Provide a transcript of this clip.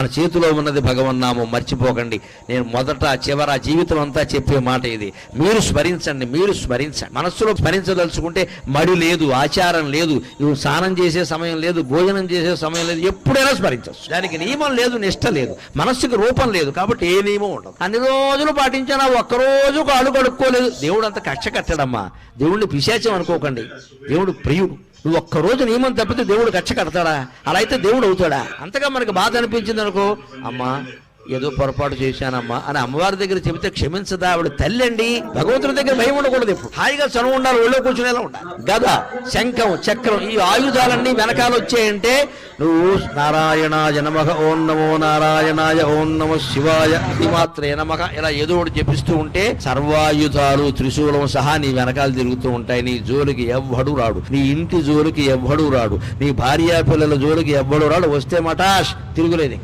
మన చేతిలో ఉన్నది భగవన్నామం, మర్చిపోకండి. నేను మొదట చివర జీవితం అంతా చెప్పే మాట ఇది. మీరు స్మరించండి. మనస్సులో స్మరించదలుచుకుంటే మడి లేదు, ఆచారం లేదు, నువ్వు స్నానం చేసే సమయం లేదు, భోజనం చేసే సమయం లేదు, ఎప్పుడైనా స్మరించవచ్చు. దానికి నియమం లేదు, నిష్ట లేదు, మనస్సుకి రూపం లేదు, కాబట్టి ఏ నియమం ఉండదు. అన్ని రోజులు పాటించినా ఒక్కరోజు కాళ్ళు కడుక్కోలేదు, దేవుడు అంత కక్ష కట్టడమ్మా. దేవుడిని పిశాచం అనుకోకండి, దేవుడు ప్రియుడు. నువ్వు ఒక్కరోజు నియమం తప్పితే దేవుడు కక్ష కడతాడా? అలా అయితే దేవుడు అవుతాడా? అంతగా మనకు బాధ అనిపించింది అనుకో, అమ్మా ఏదో పొరపాటు చేశానమ్మా అని అమ్మవారి దగ్గర చెబితే క్షమించదా? ఆవిడ తల్లి అండి. భగవంతుడి దగ్గర భయం ఉండకూడదు, ఎప్పుడు హాయిగా చనువు ఉండాలి, ఒళ్ళో కూర్చునేలా ఉండాలి. గద, శంఖం, చక్రం ఈ ఆయుధాలన్నీ వెనకాల వచ్చాయంటే నువ్వు నారాయణాయ నమః, ఓం నమో నారాయణాయ, ఓం నమో శివాయ, ఇది మాత్రే నమః ఇలా ఏదో ఒకటి జపిస్తూ ఉంటే సర్వాయుధాలు త్రిశూలం సహా నీ వెనకాల తిరుగుతూ ఉంటాయి. నీ జోలికి ఎవ్వడు రాడు, నీ ఇంటి జోలికి ఎవ్వడు రాడు, నీ భార్యా పిల్లల జోలికి ఎవ్వడు రాడు. వస్తే మటాష్ తిరుగులేదు.